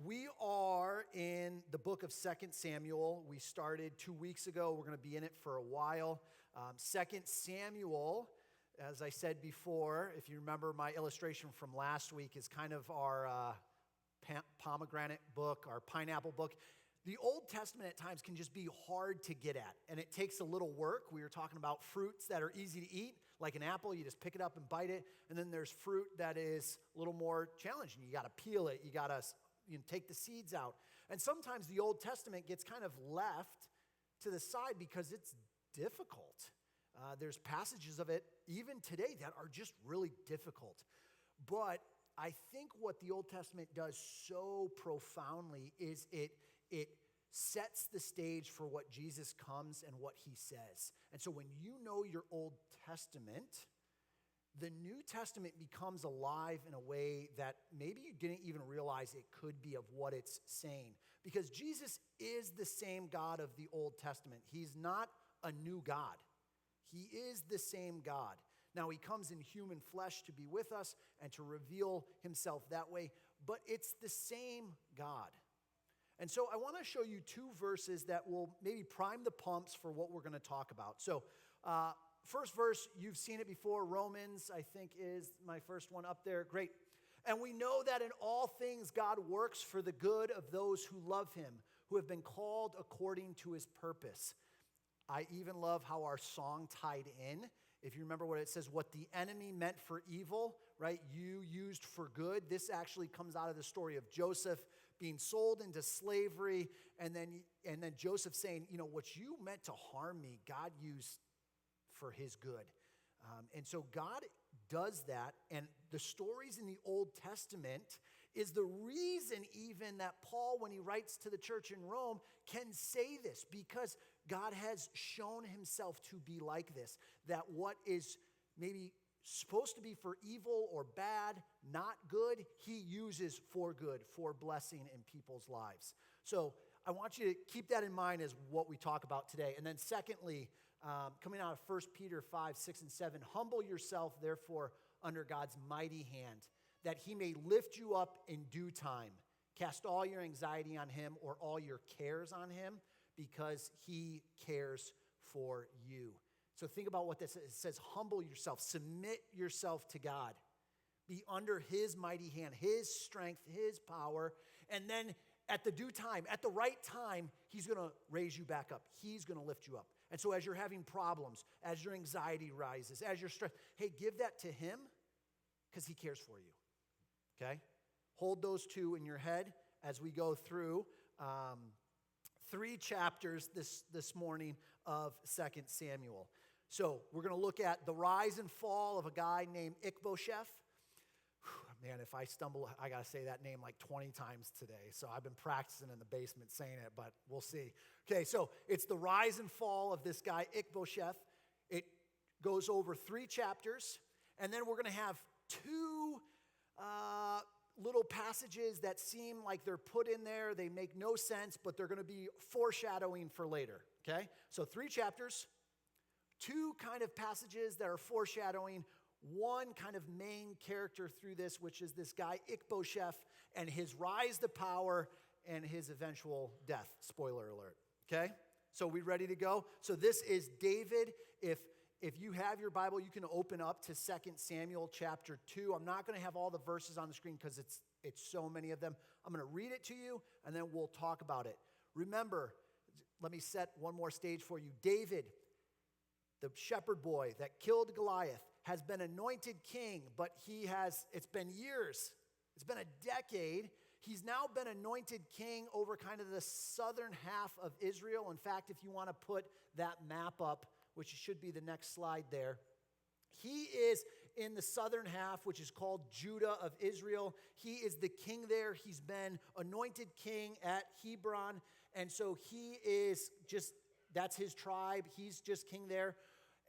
We are in the book of 2 Samuel. We started 2 weeks ago. We're going to be in it for a while. 2 Samuel, as I said before, if you remember my illustration from last week, is kind of our pomegranate book, our pineapple book. The Old Testament at times can just be hard to get at, and it takes a little work. We were talking about fruits that are easy to eat, like an apple. You just pick it up and bite it, and then there's fruit that is a little more challenging. You got to peel it. You got to take the seeds out. And sometimes the Old Testament gets kind of left to the side because it's difficult. There's passages of it, even today, that are just really difficult. But I think what the Old Testament does so profoundly is it sets the stage for what Jesus comes and what he says. And so when you know your Old Testament, the New Testament becomes alive in a way that maybe you didn't even realize it could be of what it's saying. Because Jesus is the same God of the Old Testament. He's not a new God. He is the same God. Now, he comes in human flesh to be with us and to reveal himself that way, but it's the same God. And so I want to show you 2 verses that will maybe prime the pumps for what we're going to talk about. So first verse, you've seen it before. Romans, I think, is my first one up there. Great. And we know that in all things God works for the good of those who love him, who have been called according to his purpose. I even love how our song tied in. If you remember what it says, what the enemy meant for evil, right, you used for good. This actually comes out of the story of Joseph being sold into slavery, and then Joseph saying, what you meant to harm me, God used for his good. And so God does that, and the stories in the Old Testament is the reason even that Paul, when he writes to the church in Rome, can say this, because God has shown himself to be like this, that what is maybe supposed to be for evil or bad, not good, he uses for good, for blessing in people's lives. So I want you to keep that in mind as what we talk about today. And then secondly, coming out of 1 Peter 5, 6, and 7, humble yourself, therefore, under God's mighty hand, that he may lift you up in due time. Cast all your anxiety on him, or all your cares on him, because he cares for you. So think about what this is. It says, humble yourself, submit yourself to God. Be under his mighty hand, his strength, his power, and then at the due time, at the right time, he's going to raise you back up. He's going to lift you up. And so as you're having problems, as your anxiety rises, as you're stressed, hey, give that to him because he cares for you, okay? Hold those 2 in your head as we go through 3 chapters this morning of 2 Samuel. So we're going to look at the rise and fall of a guy named Ish-bosheth. Man, if I stumble, I got to say that name like 20 times today. So I've been practicing in the basement saying it, but we'll see. Okay, so it's the rise and fall of this guy, Ish-bosheth. It goes over 3 chapters, and then we're going to have 2 little passages that seem like they're put in there. They make no sense, but they're going to be foreshadowing for later, okay? So 3 chapters, 2 kind of passages that are foreshadowing, 1 kind of main character through this, which is this guy, Ish-bosheth, and his rise to power and his eventual death. Spoiler alert, okay? So we ready to go? So this is David. If you have your Bible, you can open up to 2 Samuel chapter 2. I'm not going to have all the verses on the screen because it's so many of them. I'm going to read it to you, and then we'll talk about it. Remember, let me set one more stage for you. David, the shepherd boy that killed Goliath, has been anointed king, but it's been years. It's been a decade. He's now been anointed king over kind of the southern half of Israel. In fact, if you want to put that map up, which should be the next slide there, he is in the southern half, which is called Judah of Israel. He is the king there. He's been anointed king at Hebron, and so that's his tribe. He's just king there.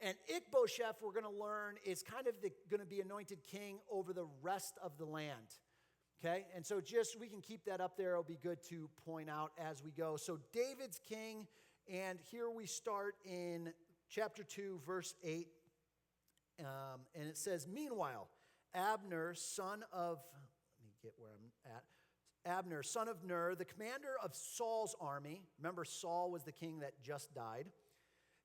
And Ish-bosheth, we're going to learn, is kind of going to be anointed king over the rest of the land. Okay? And so we can keep that up there. It'll be good to point out as we go. So David's king, and here we start in chapter 2, verse 8. And it says, meanwhile, Abner, son of, let me get where I'm at. Abner, son of Ner, the commander of Saul's army, remember Saul was the king that just died,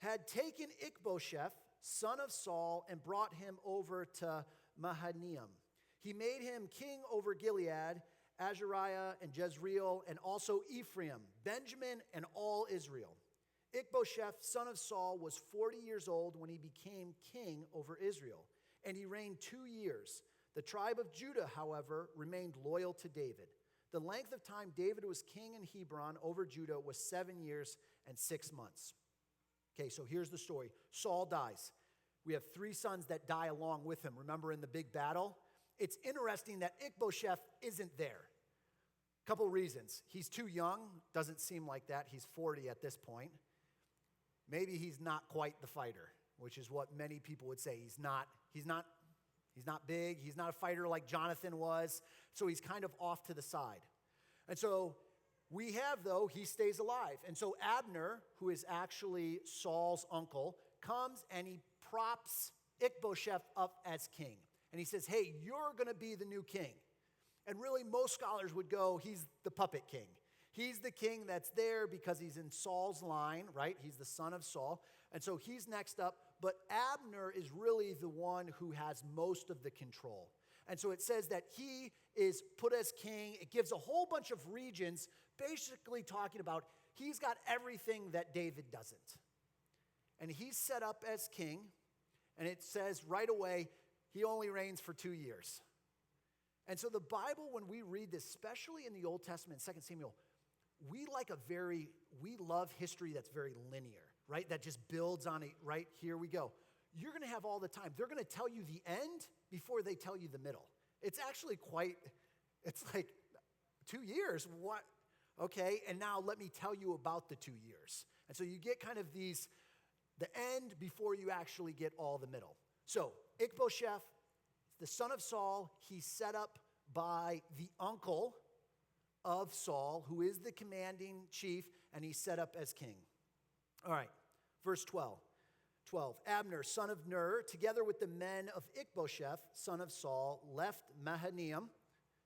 had taken Ish-bosheth, son of Saul, and brought him over to Mahanaim. He made him king over Gilead, Azariah, and Jezreel, and also Ephraim, Benjamin, and all Israel. Ish-bosheth, son of Saul, was 40 years old when he became king over Israel, and he reigned 2 years. The tribe of Judah, however, remained loyal to David. The length of time David was king in Hebron over Judah was 7 years and 6 months. Okay, so here's the story. Saul dies. We have 3 sons that die along with him. Remember in the big battle? It's interesting that Ish-bosheth isn't there. Couple reasons. He's too young. Doesn't seem like that. He's 40 at this point. Maybe he's not quite the fighter, which is what many people would say. He's not big. He's not a fighter like Jonathan was. So he's kind of off to the side. And so we have, though, he stays alive. And so Abner, who is actually Saul's uncle, comes and he props Ish-bosheth up as king. And he says, hey, you're going to be the new king. And really, most scholars would go, he's the puppet king. He's the king that's there because he's in Saul's line, right? He's the son of Saul. And so he's next up. But Abner is really the one who has most of the control. And so it says that he is put as king. It gives a whole bunch of regions, basically talking about he's got everything that David doesn't. And he's set up as king. And it says right away, he only reigns for 2 years. And so the Bible, when we read this, especially in the Old Testament, 2 Samuel, we love history that's very linear, right? That just builds on it, right? Here we go. You're going to have all the time. They're going to tell you the end before they tell you the middle. It's actually it's like 2 years. What? Okay, and now let me tell you about the 2 years. And so you get kind of the end before you actually get all the middle. So Ish-bosheth, the son of Saul, he's set up by the uncle of Saul, who is the commanding chief, and he's set up as king. All right, verse 12. Abner, son of Ner, together with the men of Ish-bosheth, son of Saul, left Mahanaim.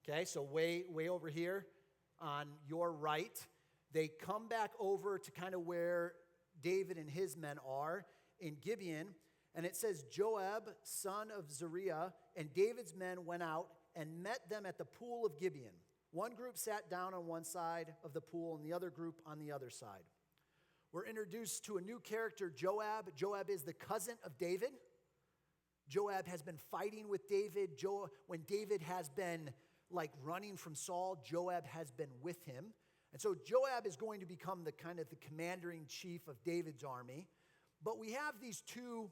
Okay, so way over here on your right. They come back over to kind of where David and his men are in Gibeon. And it says, Joab, son of Zeruiah, and David's men went out and met them at the pool of Gibeon. One group sat down on one side of the pool and the other group on the other side. We're introduced to a new character, Joab. Joab is the cousin of David. Joab has been fighting with David. When David has been running from Saul, Joab has been with him. And so Joab is going to become the commander-in-chief of David's army. But we have these 2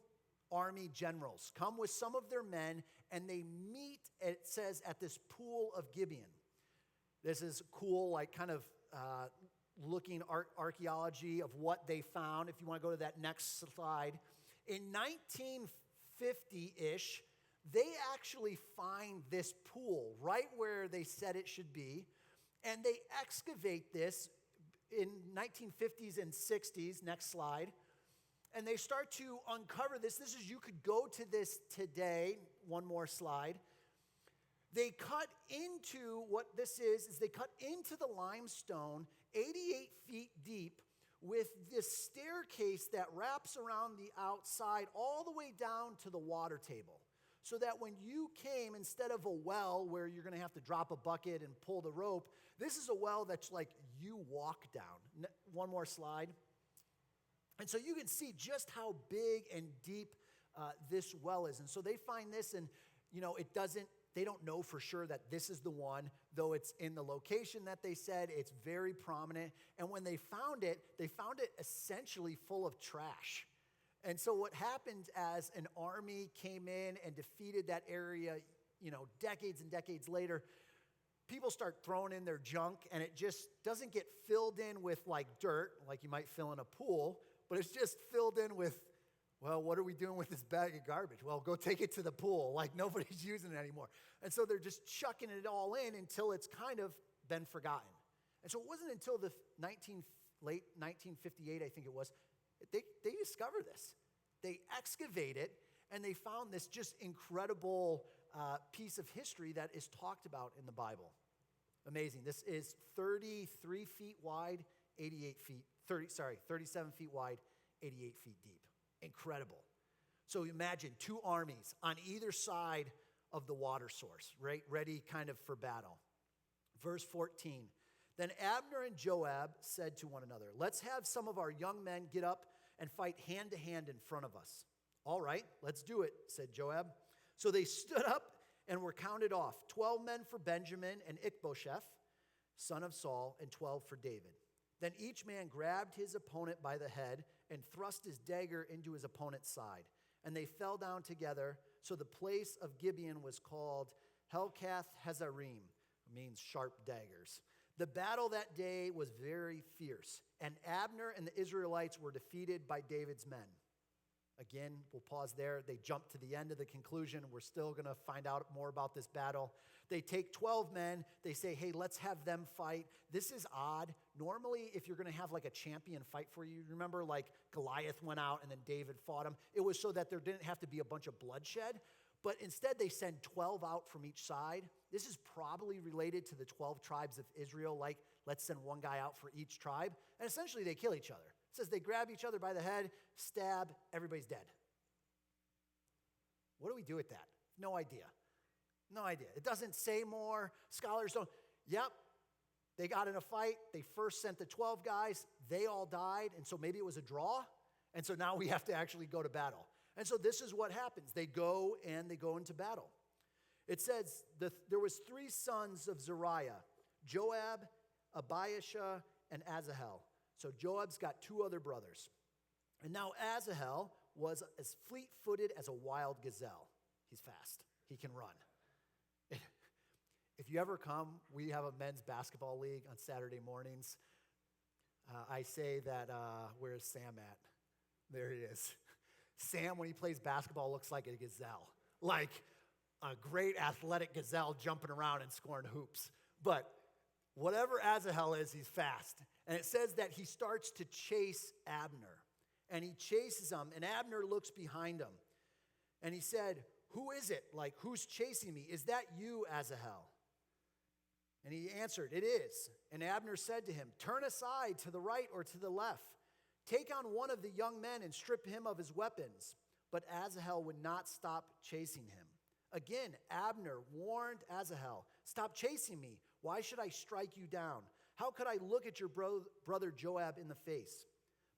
army generals come with some of their men, and they meet, it says, at this pool of Gibeon. This is cool, looking archaeology of what they found. If you want to go to that next slide. In 1950-ish, they actually find this pool right where they said it should be, and they excavate this in 1950s and 60s. Next slide. And they start to uncover this. You could go to this today. One more slide. They cut into, what this is they cut into the limestone 88 feet deep with this staircase that wraps around the outside all the way down to the water table. So that when you came, instead of a well where you're going to have to drop a bucket and pull the rope, this is a well that's like you walk down. One more slide. And so you can see just how big and deep this well is. And so they find this, and they don't know for sure that this is the one, though it's in the location that they said. It's very prominent. And when they found it essentially full of trash. And so what happened as an army came in and defeated that area, decades and decades later, people start throwing in their junk, and it just doesn't get filled in with dirt, like you might fill in a pool, but it's just filled in with, well, what are we doing with this bag of garbage? Well, go take it to the pool. Nobody's using it anymore. And so they're just chucking it all in until it's kind of been forgotten. And so it wasn't until the late 1958, I think it was, they discover this. They excavate it, and they found this just incredible piece of history that is talked about in the Bible. Amazing. This is 33 feet wide, 37 feet wide, 88 feet deep. Incredible. So imagine two armies on either side of the water source, right? Ready kind of for battle. Verse 14. Then Abner and Joab said to one another, let's have some of our young men get up and fight hand to hand in front of us. All right, let's do it, said Joab. So they stood up and were counted off, 12 men for Benjamin and Ish-bosheth, son of Saul, and 12 for David. Then each man grabbed his opponent by the head and thrust his dagger into his opponent's side. And they fell down together. So the place of Gibeon was called Helkath Hazarim, means sharp daggers. The battle that day was very fierce, and Abner and the Israelites were defeated by David's men. Again, we'll pause there. They jump to the end of the conclusion. We're still going to find out more about this battle. They take 12 men. They say, hey, let's have them fight. This is odd. Normally, if you're going to have like a champion fight for you, remember like Goliath went out and then David fought him. It was so that there didn't have to be a bunch of bloodshed. But instead, they send 12 out from each side. This is probably related to the 12 tribes of Israel, like let's send one guy out for each tribe. And essentially, they kill each other. It says they grab each other by the head, stab, everybody's dead. What do we do with that? No idea. No idea. It doesn't say more. Scholars don't. Yep, they got in a fight. They first sent the 12 guys. They all died, and so maybe it was a draw. And so now we have to actually go to battle. And so this is what happens. They go into battle. It says there was 3 sons of Zeruiah, Joab, Abiashah, and Asahel. So Joab's got 2 other brothers. And now Asahel was as fleet-footed as a wild gazelle. He's fast. He can run. If you ever come, we have a men's basketball league on Saturday mornings. I say that, where's Sam at? There he is. Sam, when he plays basketball, looks like a gazelle. Like a great athletic gazelle jumping around and scoring hoops. But whatever Asahel is, he's fast. And it says that he starts to chase Abner. And he chases him, and Abner looks behind him. And he said, who is it? Like, who's chasing me? Is that you, Asahel? And he answered, it is. And Abner said to him, turn aside to the right or to the left. Take on one of the young men and strip him of his weapons. But Asahel would not stop chasing him. Again, Abner warned Asahel, stop chasing me. Why should I strike you down? How could I look at your brother Joab in the face?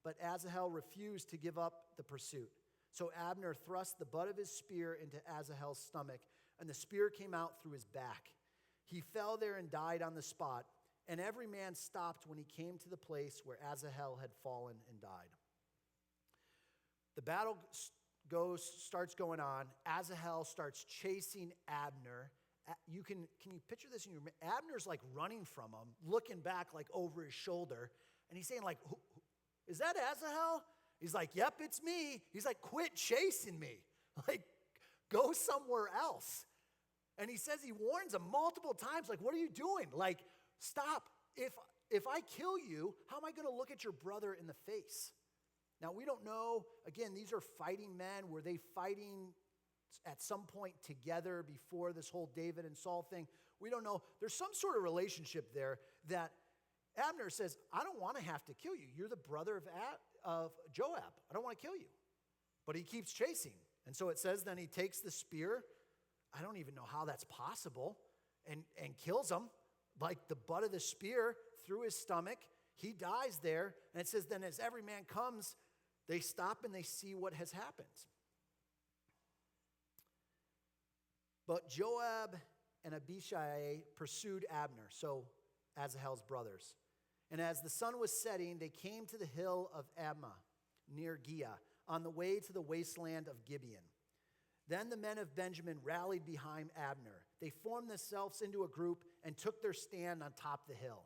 But Asahel refused to give up the pursuit. So Abner thrust the butt of his spear into Asahel's stomach, and the spear came out through his back. He fell there and died on the spot, and every man stopped when he came to the place where Asahel had fallen and died. The battle starts going on. Asahel starts chasing Abner. Can you picture this in your mind? Abner's like running from him, looking back like over his shoulder, and he's saying like, is that Asahel? He's like, yep, it's me. He's like, quit chasing me. Like, go somewhere else. And he says, he warns him multiple times, like, what are you doing? Like, stop. If I kill you, how am I going to look at your brother in the face? Now, we don't know. Again, these are fighting men. Were they fighting at some point together before this whole David and Saul thing? We don't know. There's some sort of relationship there that Abner says, I don't want to have to kill you. You're the brother of Joab. I don't want to kill you. But he keeps chasing. And so it says then he takes the spear. I don't even know how that's possible. And kills him. Like the butt of the spear through his stomach. He dies there. And it says then as every man comes, they stop and they see what has happened. But Joab and Abishai pursued Abner, so Asahel's brothers. And as the sun was setting, they came to the hill of Ammah, near Giah, on the way to the wasteland of Gibeon. Then the men of Benjamin rallied behind Abner. They formed themselves into a group and took their stand on top of the hill.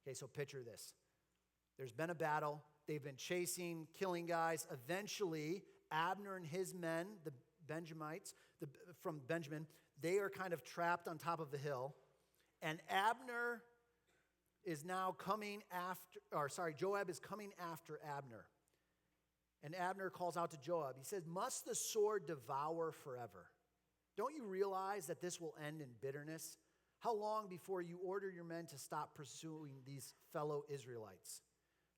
Okay, so picture this. There's been a battle. They've been chasing, killing guys. Eventually, Abner and his men, the Benjamites from Benjamin, they are kind of trapped on top of the hill. And Abner is now coming after, Joab is coming after Abner. And Abner calls out to Joab. He says, must the sword devour forever? Don't you realize that this will end in bitterness? How long before you order your men to stop pursuing these fellow Israelites?"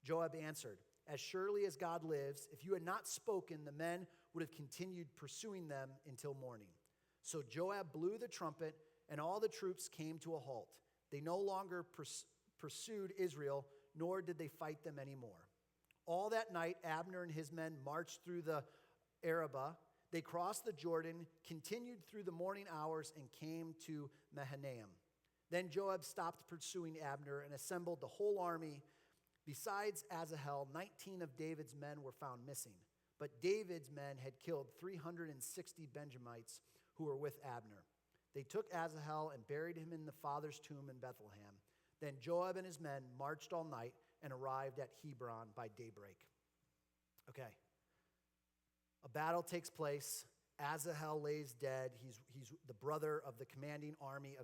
Joab answered, "As surely as God lives, if you had not spoken, the men would have continued pursuing them until morning." So Joab blew the trumpet, and all the troops came to a halt. They no longer pursued Israel, nor did they fight them anymore. All that night, Abner and his men marched through the Arabah. They crossed the Jordan, continued through the morning hours, and came to Mahanaim. Then Joab stopped pursuing Abner and assembled the whole army. Besides Asahel, 19 of David's men were found missing. But David's men had killed 360 Benjamites who were with Abner. They took Asahel and buried him in the father's tomb in Bethlehem. Then Joab and his men marched all night and arrived at Hebron by daybreak. Okay. A battle takes place. Asahel lays dead. He's the brother of the commanding army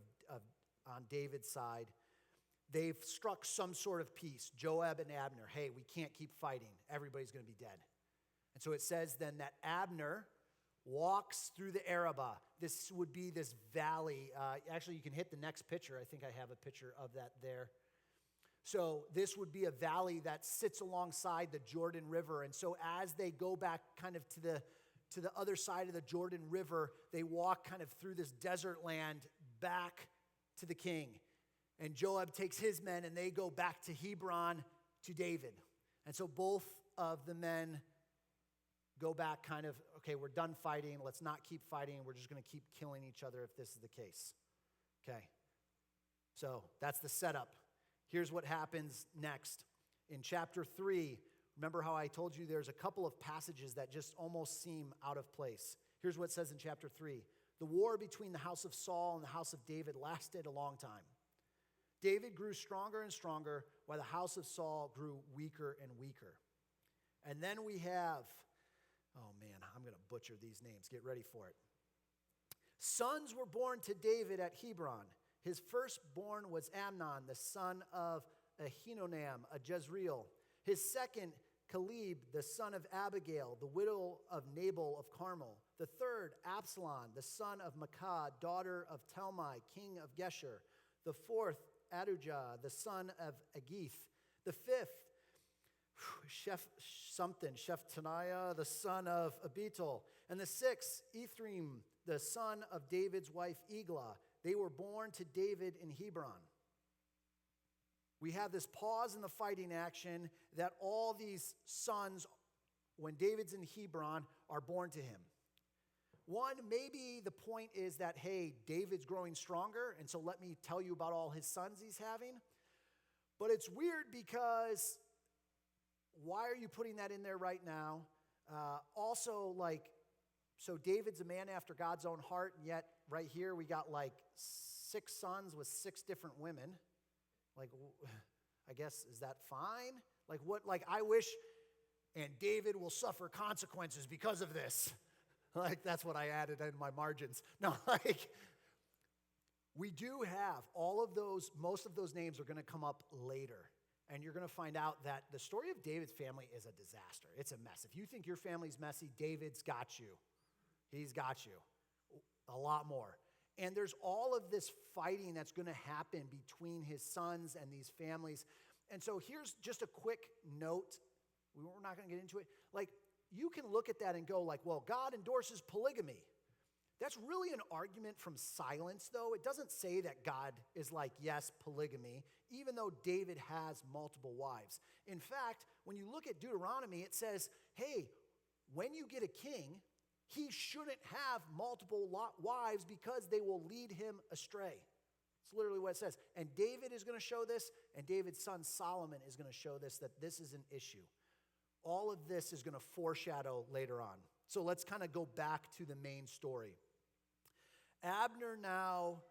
on David's side. They've struck some sort of peace. Joab and Abner, hey, we can't keep fighting. Everybody's going to be dead. And so it says then that Abner walks through the Arabah. This would be this valley. Actually, you can hit the next picture. I think I have a picture of that there. So this would be a valley that sits alongside the Jordan River. And so as they go back kind of to the other side of the Jordan River, they walk kind of through this desert land back to the king. And Joab takes his men and they go back to Hebron to David. And so both of the men go back kind of, okay, we're done fighting. Let's not keep fighting. We're just going to keep killing each other if this is the case. Okay. So that's the setup. Here's what happens next. In chapter 3, remember how I told you there's a couple of passages that just almost seem out of place. Here's what it says in chapter 3. The war between the house of Saul and the house of David lasted a long time. David grew stronger and stronger, while the house of Saul grew weaker and weaker. And then we have, oh man, I'm going to butcher these names. Get ready for it. Sons were born to David at Hebron. His firstborn was Amnon, the son of Ahinoam, a Jezreel. His second, Caleb, the son of Abigail, the widow of Nabal of Carmel. The third, Absalom, the son of Maacah, daughter of Talmai, king of Geshur. The fourth, Adujah, the son of Agith. The fifth, Shephaniah, the son of Abital. And the sixth, Ephraim, the son of David's wife Eglah. They were born to David in Hebron. We have this pause in the fighting action that all these sons, when David's in Hebron, are born to him. One, maybe the point is that, hey, David's growing stronger, and so let me tell you about all his sons he's having. But it's weird because why are you putting that in there right now? Also, so David's a man after God's own heart, and yet right here we got 6 sons with 6 different women. I guess, is that fine? I wish, and David will suffer consequences because of this. That's what I added in my margins. No, we do have all of those, most of those names are going to come up later. And you're going to find out that the story of David's family is a disaster. It's a mess. If you think your family's messy, David's got you. He's got you. A lot more. And there's all of this fighting that's going to happen between his sons and these families. And so here's just a quick note. We're not going to get into it. You can look at that and go well, God endorses polygamy. That's really an argument from silence, though. It doesn't say that God is yes, polygamy, even though David has multiple wives. In fact, when you look at Deuteronomy, it says, hey, when you get a king, he shouldn't have multiple wives because they will lead him astray. It's literally what it says. And David is going to show this, and David's son Solomon is going to show this, that this is an issue. All of this is going to foreshadow later on. So let's kind of go back to the main story. Abner now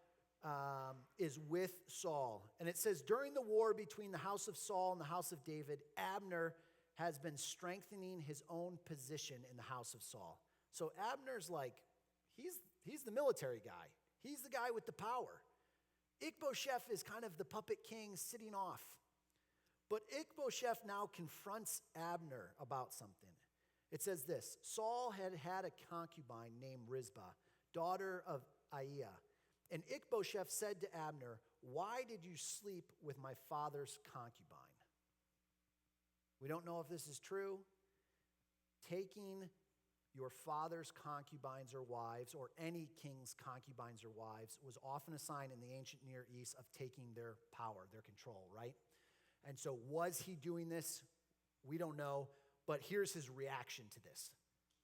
is with Saul. And it says, during the war between the house of Saul and the house of David, Abner has been strengthening his own position in the house of Saul. So Abner's he's the military guy. He's the guy with the power. Ish-bosheth is kind of the puppet king sitting off. But Ish-bosheth now confronts Abner about something. It says this, Saul had a concubine named Rizpah, daughter of Aiah, And Ish-bosheth said to Abner, "Why did you sleep with my father's concubine?" We don't know if this is true. Taking your father's concubines or wives, or any king's concubines or wives, was often a sign in the ancient Near East of taking their power, their control, right? And so was he doing this? We don't know, but here's his reaction to this.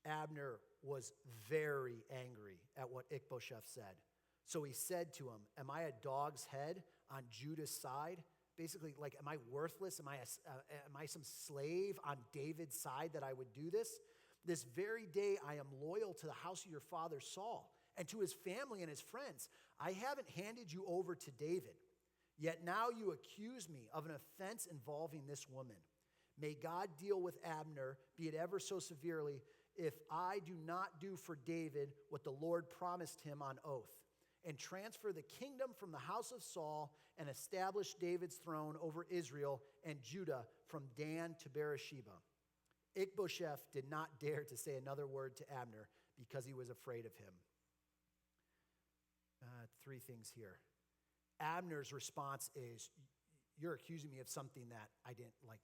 Abner was very angry at what Ish-bosheth said. So he said to him, "Am I a dog's head on Judah's side?" Basically, like, am I worthless? Am I some slave on David's side that I would do this? This very day I am loyal to the house of your father Saul and to his family and his friends. I haven't handed you over to David. Yet now you accuse me of an offense involving this woman. May God deal with Abner, be it ever so severely, if I do not do for David what the Lord promised him on oath, and transfer the kingdom from the house of Saul and establish David's throne over Israel and Judah from Dan to Beersheba." Ish-bosheth did not dare to say another word to Abner because he was afraid of him. Three things here. Abner's response is, "You're accusing me of something that I didn't like.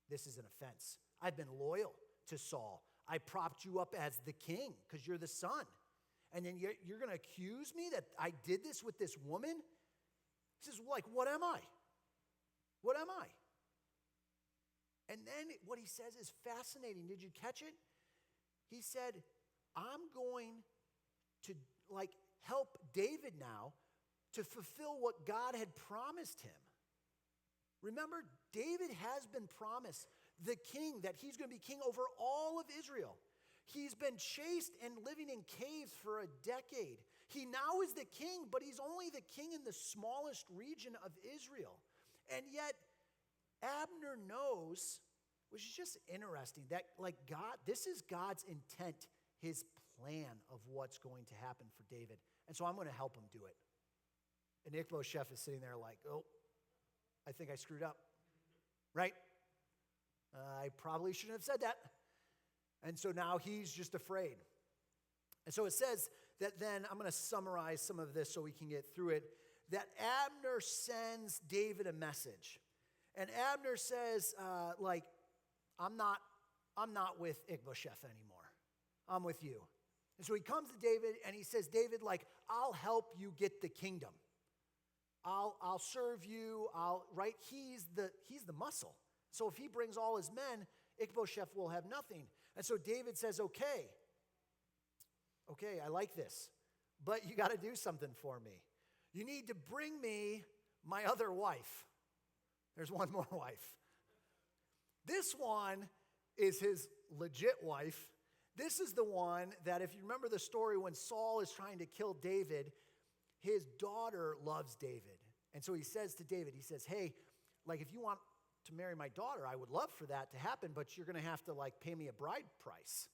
This is an offense. I've been loyal to Saul. I propped you up as the king because you're the son. And then you're going to accuse me that I did this with this woman?" He says, like, what am I? What am I? And then what he says is fascinating. Did you catch it? He said, "I'm going to help David now to fulfill what God had promised him." Remember, David has been promised the king, that he's going to be king over all of Israel. He's been chased and living in caves for a decade. He now is the king, but he's only the king in the smallest region of Israel. And yet, Abner knows, which is just interesting, that God, this is God's intent, his plan of what's going to happen for David. And so I'm going to help him do it. And Ish-bosheth is sitting there like, "Oh, I think I screwed up." Right? I probably shouldn't have said that. And so now he's just afraid. And so it says that then, I'm going to summarize some of this so we can get through it, that Abner sends David a message. And Abner says, I'm not with Ish-bosheth anymore. I'm with you. And so he comes to David and he says, "David, I'll help you get the kingdom. I'll serve you. Right? He's the muscle. So if he brings all his men, Ish-bosheth will have nothing." And so David says, okay, I like this, but you got to do something for me. You need to bring me my other wife. There's one more wife. This one is his legit wife. This is the one that, if you remember the story, when Saul is trying to kill David, his daughter loves David. And so he says to David, he says, "Hey, if you want to marry my daughter, I would love for that to happen, but you're going to have to pay me a bride price."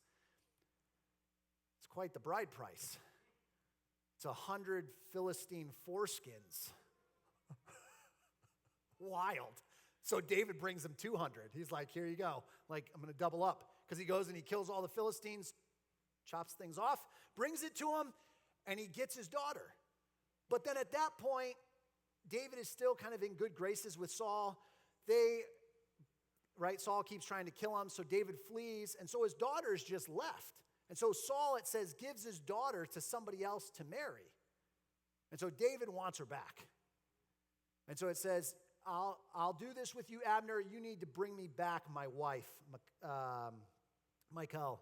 It's quite the bride price. It's 100 Philistine foreskins. Wild. So David brings him 200. He's like, "Here you go. I'm going to double up." Because he goes and he kills all the Philistines, chops things off, brings it to him, and he gets his daughter. But then at that point, David is still kind of in good graces with Saul. Saul keeps trying to kill him, so David flees, and so his daughter is just left. And so Saul, it says, gives his daughter to somebody else to marry. And so David wants her back. And so it says, I'll do this with you, Abner. You need to bring me back my wife, Michal.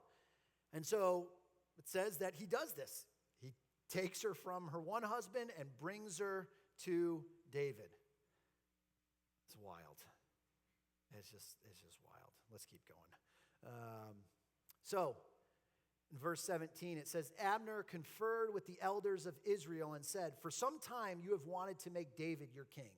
And so it says that he does this. He takes her from her one husband and brings her to David. It's wild. It's just wild. Let's keep going. So in verse 17, it says, Abner conferred with the elders of Israel and said, "For some time you have wanted to make David your king."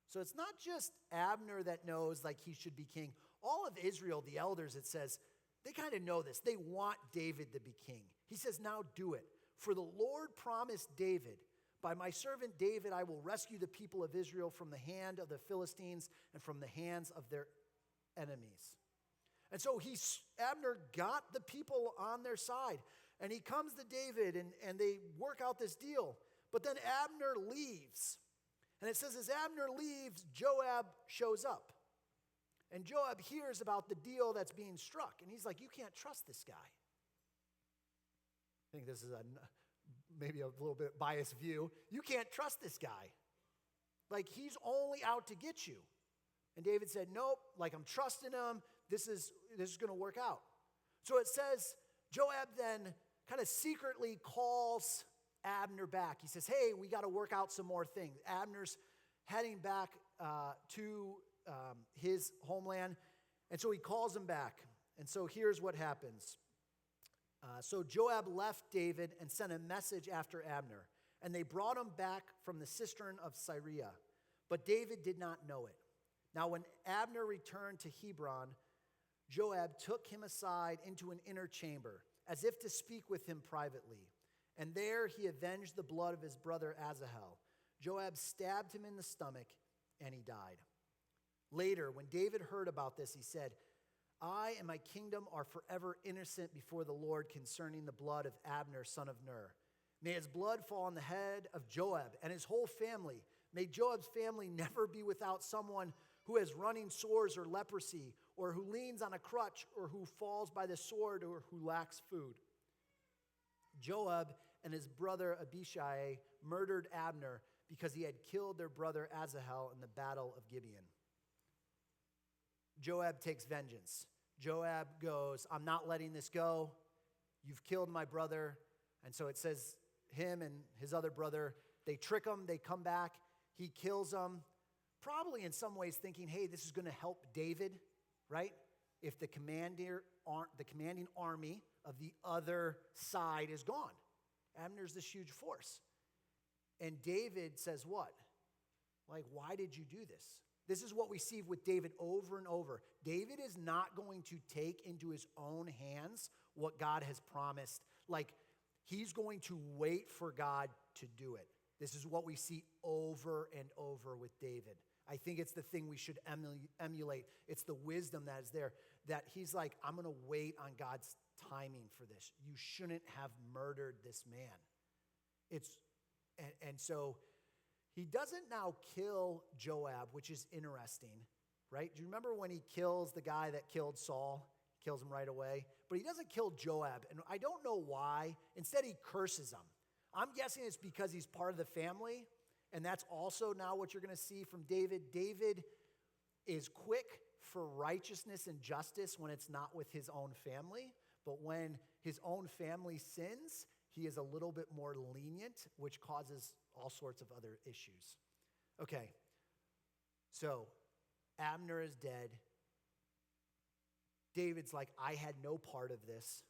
So it's not just Abner that knows he should be king. All of Israel, the elders, it says, they kind of know this. They want David to be king. He says, "Now do it. For the Lord promised David, by my servant David, I will rescue the people of Israel from the hand of the Philistines and from the hands of their enemies." And so Abner got the people on their side. And he comes to David and they work out this deal. But then Abner leaves. And it says as Abner leaves, Joab shows up. And Joab hears about the deal that's being struck. And he's like, you can't trust this guy. I think this is maybe a little bit biased view. You can't trust this guy. Like, he's only out to get you. And David said, nope, like, I'm trusting him. This is going to work out. So it says Joab then kind of secretly calls Abner back. He says, hey, we got to work out some more things. Abner's heading back to his homeland. And so he calls him back. And so here's what happens. So Joab left David and sent a message after Abner. And they brought him back from the cistern of Syria. But David did not know it. Now when Abner returned to Hebron, Joab took him aside into an inner chamber, as if to speak with him privately. And there he avenged the blood of his brother Asahel. Joab stabbed him in the stomach, and he died. Later, when David heard about this, he said, I and my kingdom are forever innocent before the Lord concerning the blood of Abner, son of Ner. May his blood fall on the head of Joab and his whole family. May Joab's family never be without someone who has running sores or leprosy, or who leans on a crutch, or who falls by the sword, or who lacks food. Joab and his brother Abishai murdered Abner because he had killed their brother Asahel in the battle of Gibeon. Joab takes vengeance. Joab goes, I'm not letting this go. You've killed my brother. And so it says him and his other brother, they trick him, they come back, he kills them, probably in some ways thinking, hey, this is going to help David, right? If the commanding army of the other side is gone. Abner's this huge force. And David says what? Like, why did you do this? This is what we see with David over and over. David is not going to take into his own hands what God has promised. Like, he's going to wait for God to do it. This is what we see over and over with David. I think it's the thing we should emulate. It's the wisdom that is there, that he's like, I'm going to wait on God's timing for this. You shouldn't have murdered this man. And so he doesn't now kill Joab, which is interesting, right? Do you remember when he kills the guy that killed Saul? He kills him right away. But he doesn't kill Joab, and I don't know why. Instead, he curses him. I'm guessing it's because he's part of the family, and that's also now what you're going to see from David. David is quick for righteousness and justice when it's not with his own family, but when his own family sins, he is a little bit more lenient, which causes all sorts of other issues. Okay, so Abner is dead. David's like, I had no part of this.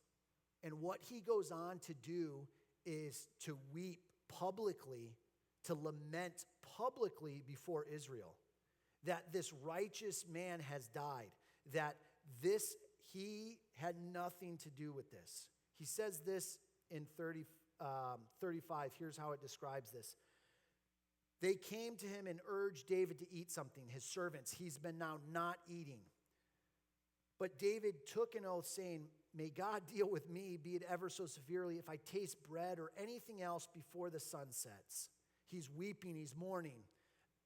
And what he goes on to do is to weep publicly, to lament publicly before Israel, that this righteous man has died, that he had nothing to do with this. He says this in 35. Here's how it describes this. They came to him and urged David to eat something, his servants. He's been now not eating. But David took an oath saying, may God deal with me, be it ever so severely, if I taste bread or anything else before the sun sets. He's weeping, he's mourning,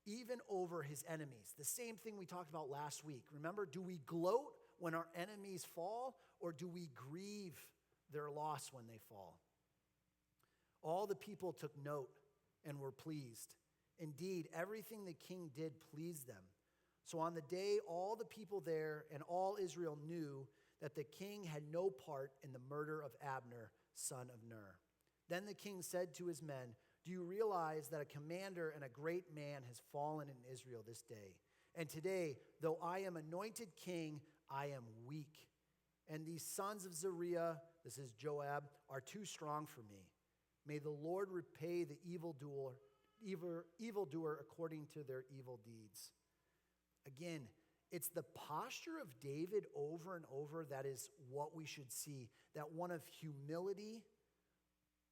even over his enemies. The same thing we talked about last week. Remember, do we gloat when our enemies fall, or do we grieve their loss when they fall? All the people took note and were pleased. Indeed, everything the king did pleased them. So on the day, all the people there and all Israel knew that the king had no part in the murder of Abner, son of Ner. Then the king said to his men, do you realize that a commander and a great man has fallen in Israel this day? And today, though I am anointed king, I am weak. And these sons of Zeruiah, this is Joab, are too strong for me. May the Lord repay the evildoer according to their evil deeds. Again, it's the posture of David over and over that is what we should see. That one of humility,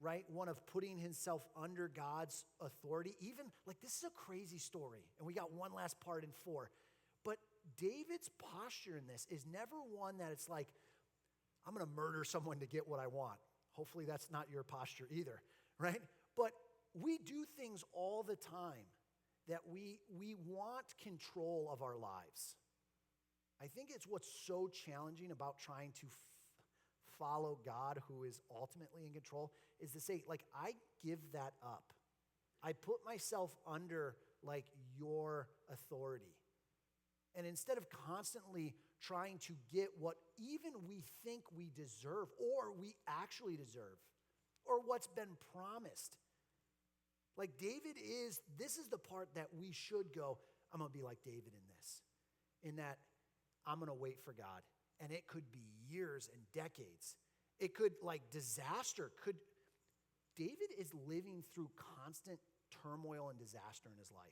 right? One of putting himself under God's authority. Even, like, this is a crazy story. And we got one last part in 4. But David's posture in this is never one that it's like, I'm going to murder someone to get what I want. Hopefully that's not your posture either, right? But we do things all the time that we want control of our lives. I think it's what's so challenging about trying to follow God, who is ultimately in control, is to say, like, I give that up. I put myself under, like, your authority. And instead of constantly trying to get what even we think we deserve, or we actually deserve, or what's been promised. Like this is the part that we should go, I'm going to be like David in this. In that, I'm going to wait for God. And it could be years and decades. It could, like, disaster could. David is living through constant turmoil and disaster in his life.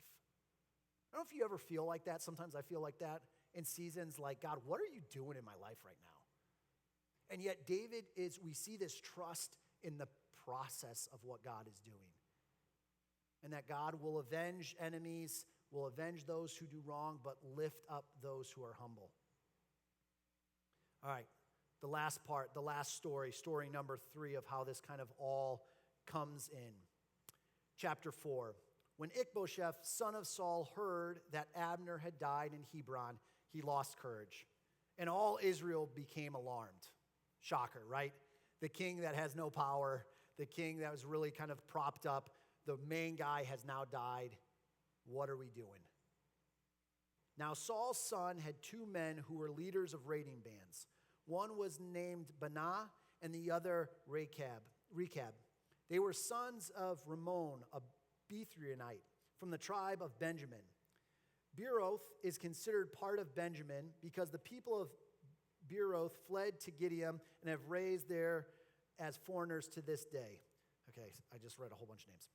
I don't know if you ever feel like that. Sometimes I feel like that in seasons like, God, what are you doing in my life right now? And yet David we see this trust in the process of what God is doing. And that God will avenge enemies, will avenge those who do wrong, but lift up those who are humble. All right, the last part, the last story number 3 of how this kind of all comes in. Chapter 4. When Ish-bosheth, son of Saul, heard that Abner had died in Hebron, he lost courage. And all Israel became alarmed. Shocker, right? The king that has no power, the king that was really kind of propped up, the main guy has now died. What are we doing? Now Saul's son had 2 men who were leaders of raiding bands. One was named Banah and the other Rechab. They were sons of Ramon, a Bethlehemite, from the tribe of Benjamin. Beeroth is considered part of Benjamin because the people of Beeroth fled to Gideon and have raised there as foreigners to this day. Okay, I just read a whole bunch of names.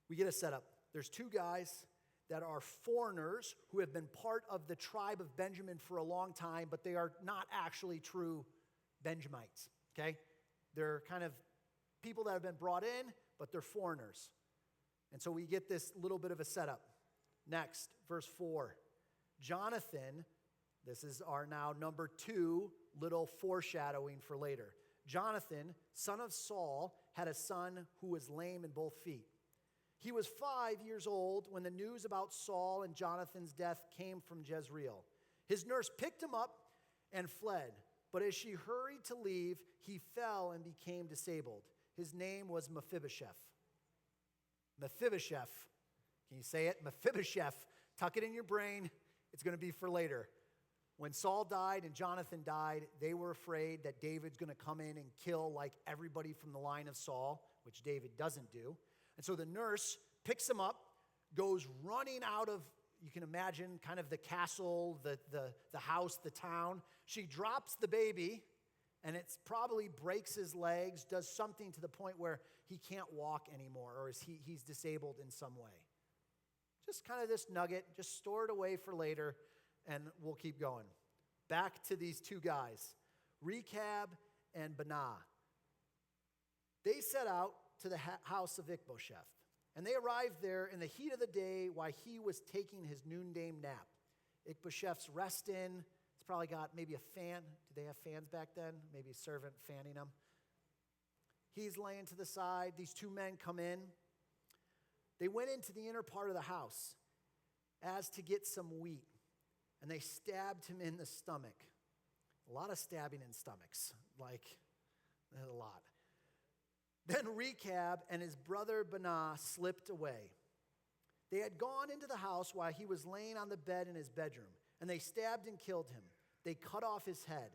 We get a setup. There's 2 guys that are foreigners who have been part of the tribe of Benjamin for a long time, but they are not actually true Benjamites, okay? They're kind of people that have been brought in, but they're foreigners. And so we get this little bit of a setup. Next, verse 4. Jonathan, this is our now number 2 little foreshadowing for later. Jonathan, son of Saul, had a son who was lame in both feet. He was 5 years old when the news about Saul and Jonathan's death came from Jezreel. His nurse picked him up and fled, but as she hurried to leave, he fell and became disabled. His name was Mephibosheth. Mephibosheth. Can you say it? Mephibosheth. Tuck it in your brain. It's going to be for later. When Saul died and Jonathan died, they were afraid that David's going to come in and kill like everybody from the line of Saul, which David doesn't do. And so the nurse picks him up, goes running out of, you can imagine, kind of the castle, the house, the town. She drops the baby, and it probably breaks his legs, does something to the point where he can't walk anymore, or he's disabled in some way. Just kind of this nugget, just store it away for later, and we'll keep going. Back to these 2 guys, Rechab and Banah. They set out to the house of Ish-bosheth, and they arrived there in the heat of the day while he was taking his noonday nap. Ish-bosheth's resting. It's probably got maybe a fan. Did they have fans back then? Maybe a servant fanning him. He's laying to the side. These 2 men come in. They went into the inner part of the house as to get some wheat, and they stabbed him in the stomach. A lot of stabbing in stomachs, like a lot. Then Rechab and his brother Banah slipped away. They had gone into the house while he was laying on the bed in his bedroom, and they stabbed and killed him. They cut off his head.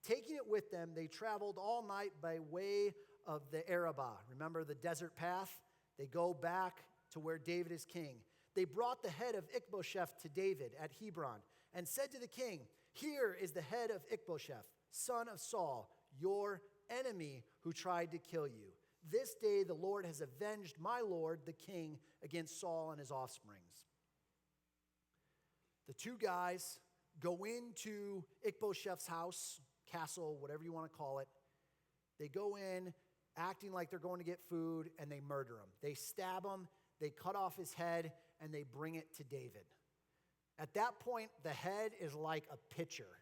Taking it with them, they traveled all night by way of the Arabah. Remember the desert path? They go back to where David is king. They brought the head of Ish-bosheth to David at Hebron and said to the king, "Here is the head of Ish-bosheth, son of Saul, your enemy who tried to kill you. This day the Lord has avenged my lord, the king, against Saul and his offsprings." The 2 guys go into Ish-bosheth's house, castle, whatever you want to call it. They go in acting like they're going to get food, and they murder him. They stab him, they cut off his head, and they bring it to David. At that point, the head is like a picture.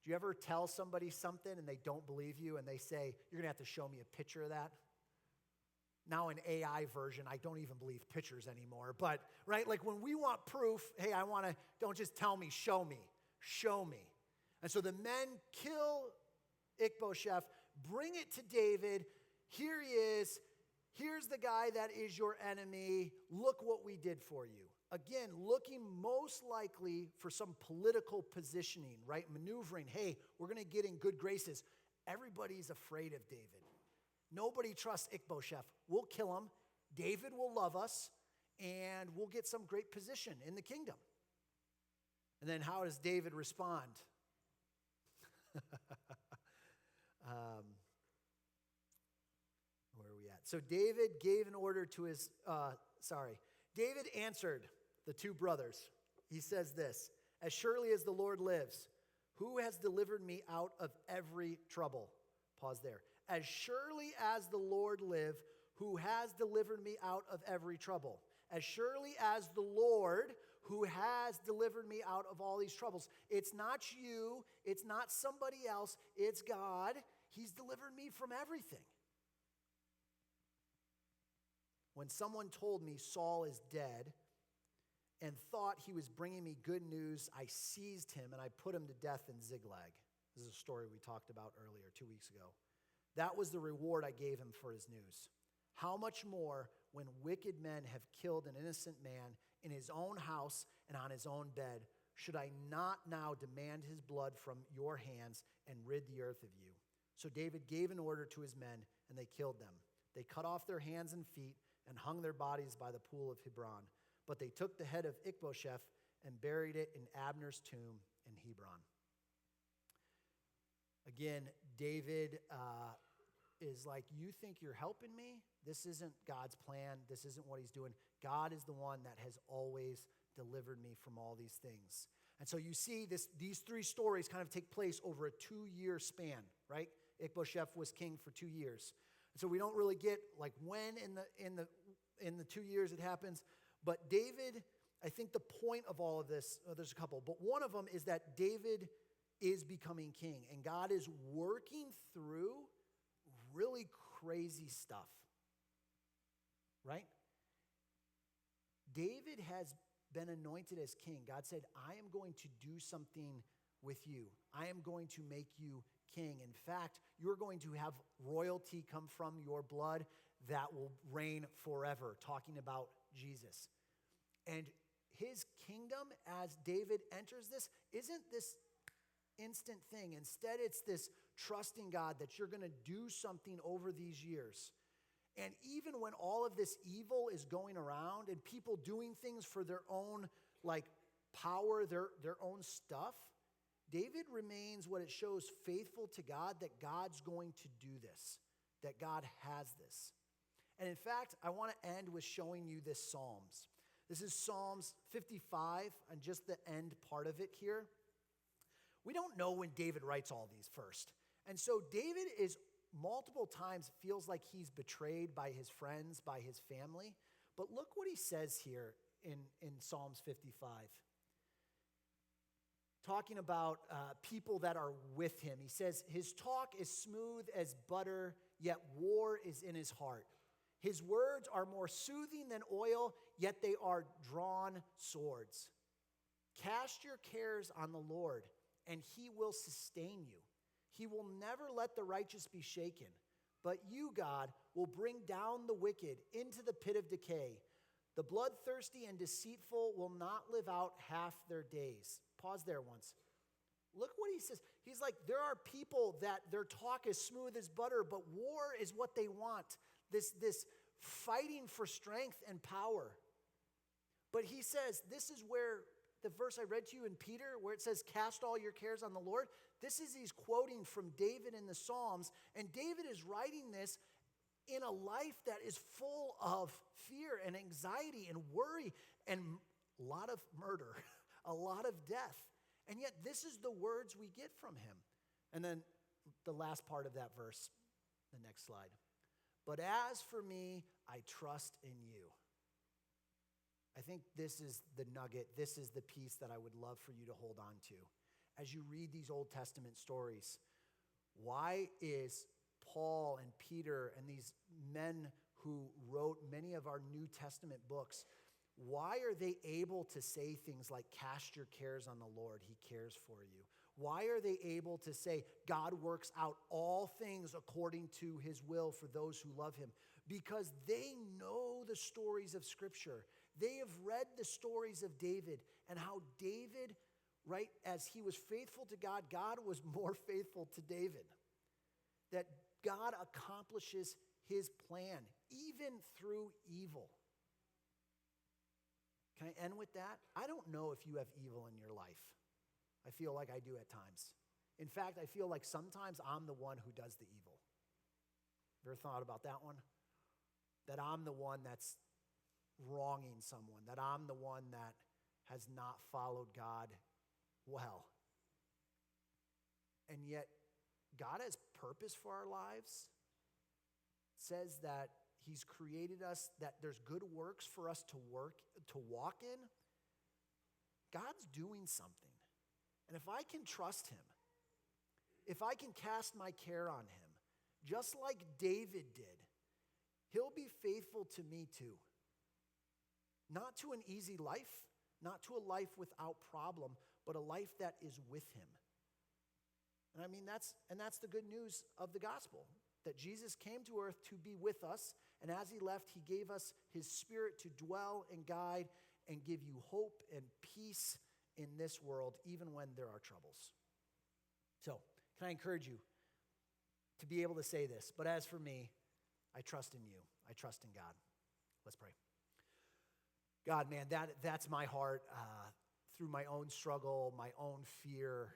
Do you ever tell somebody something and they don't believe you and they say, "You're going to have to show me a picture of that"? now an AI version, I don't even believe pictures anymore. But, right, like when we want proof, hey, don't just tell me, show me, show me. And so the men kill Ish-bosheth, bring it to David. Here he is. Here's the guy that is your enemy. Look what we did for you. Again, looking most likely for some political positioning, right? Maneuvering, hey, we're going to get in good graces. Everybody's afraid of David. Nobody trusts Ish-bosheth. We'll kill him. David will love us, and we'll get some great position in the kingdom. And then how does David respond? Where are we at? So David gave an order to David answered the two brothers. He says this, as surely as the Lord lives, who has delivered me out of every trouble? Pause there. As surely as the Lord live, who has delivered me out of every trouble. As surely as the Lord who has delivered me out of all these troubles. It's not you, it's not somebody else, it's God. He's delivered me from everything. When someone told me Saul is dead and thought he was bringing me good news, I seized him and I put him to death in Ziklag. This is a story we talked about earlier 2 weeks ago. That was the reward I gave him for his news. How much more when wicked men have killed an innocent man in his own house and on his own bed, should I not now demand his blood from your hands and rid the earth of you? So David gave an order to his men, and they killed them. They cut off their hands and feet and hung their bodies by the pool of Hebron. But they took the head of Ish-bosheth and buried it in Abner's tomb in Hebron. Again, David is like, you think you're helping me? This isn't God's plan. This isn't what he's doing. God is the one that has always delivered me from all these things. And so you see these three stories kind of take place over a 2-year span, right? Ish-bosheth was king for 2 years. And so we don't really get like when in the 2 years it happens. But David, I think the point of all of this, there's a couple, but one of them is that David is becoming king. And God is working through really crazy stuff, right? David has been anointed as king. God said, I am going to do something with you. I am going to make you king. In fact, you're going to have royalty come from your blood that will reign forever, talking about Jesus. And his kingdom, as David enters this, isn't this instant thing. Instead, it's this trusting God that you're going to do something over these years. And even when all of this evil is going around and people doing things for their own power, their own stuff, David remains what it shows faithful to God, that God's going to do this, that God has this. And in fact, I want to end with showing you this Psalms. This is Psalms 55 and just the end part of it here. We don't know when David writes all these first. And so David is multiple times feels like he's betrayed by his friends, by his family. But look what he says here in Psalms 55. Talking about people that are with him. He says, his talk is smooth as butter, yet war is in his heart. His words are more soothing than oil, yet they are drawn swords. Cast your cares on the Lord, and he will sustain you. He will never let the righteous be shaken. But you, God, will bring down the wicked into the pit of decay. The bloodthirsty and deceitful will not live out half their days. Pause there once. Look what he says. He's like, there are people that their talk is smooth as butter, but war is what they want. This fighting for strength and power. But he says, this is where the verse I read to you in Peter, where it says, cast all your cares on the Lord. This is he's quoting from David in the Psalms. And David is writing this in a life that is full of fear and anxiety and worry and a lot of murder, a lot of death. And yet this is the words we get from him. And then the last part of that verse, the next slide. But as for me, I trust in you. I think this is the nugget. This is the piece that I would love for you to hold on to. As you read these Old Testament stories, why is Paul and Peter and these men who wrote many of our New Testament books, why are they able to say things like, cast your cares on the Lord, he cares for you? Why are they able to say, God works out all things according to his will for those who love him? Because they know the stories of Scripture. They have read the stories of David and how David, right, as he was faithful to God, God was more faithful to David. That God accomplishes his plan, even through evil. Can I end with that? I don't know if you have evil in your life. I feel like I do at times. In fact, I feel like sometimes I'm the one who does the evil. Ever thought about that one? That I'm the one that's wronging someone, that I'm the one that has not followed God well. And yet, God has purpose for our lives. It says that he's created us, that there's good works for us to walk in. God's doing something. And if I can trust him, if I can cast my care on him, just like David did, he'll be faithful to me too. Not to an easy life, not to a life without problem, but a life that is with him. And I mean, that's the good news of the gospel, that Jesus came to earth to be with us, and as he left, he gave us his Spirit to dwell and guide and give you hope and peace in this world, even when there are troubles. So, can I encourage you to be able to say this? But as for me, I trust in you. I trust in God. Let's pray. God, man, that's my heart through my own struggle, my own fear,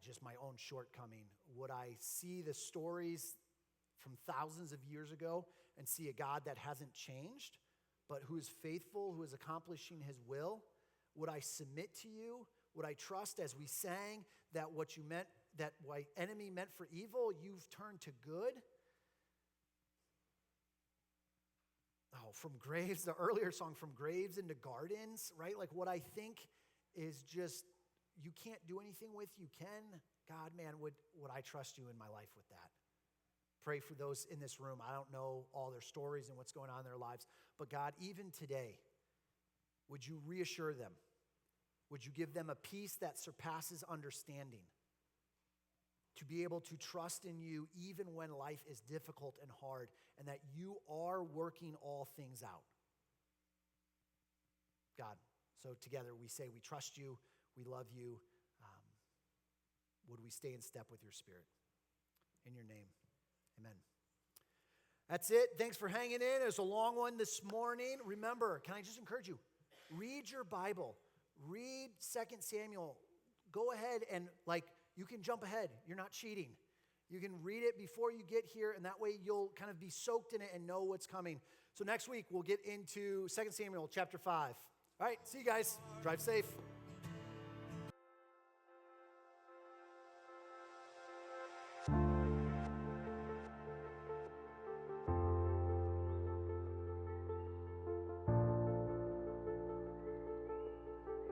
just my own shortcoming. Would I see the stories from thousands of years ago and see a God that hasn't changed, but who is faithful, who is accomplishing his will? Would I submit to you? Would I trust, as we sang, that what you meant, that what enemy meant for evil, you've turned to good? Oh, from graves, the earlier song, from graves into gardens, right? Like what I think is just, you can't do anything with, you can. God, man, would I trust you in my life with that? Pray for those in this room. I don't know all their stories and what's going on in their lives, but God, even today, would you reassure them? Would you give them a peace that surpasses understanding? To be able to trust in you even when life is difficult and hard, and that you are working all things out. God, so together we say we trust you, we love you. Would we stay in step with your Spirit? In your name, amen. That's it. Thanks for hanging in. It was a long one this morning. Remember, can I just encourage you? Read your Bible. Read 2 Samuel. Go ahead and you can jump ahead. You're not cheating. You can read it before you get here, and that way you'll kind of be soaked in it and know what's coming. So next week we'll get into 2 Samuel chapter 5. All right, see you guys. Drive safe.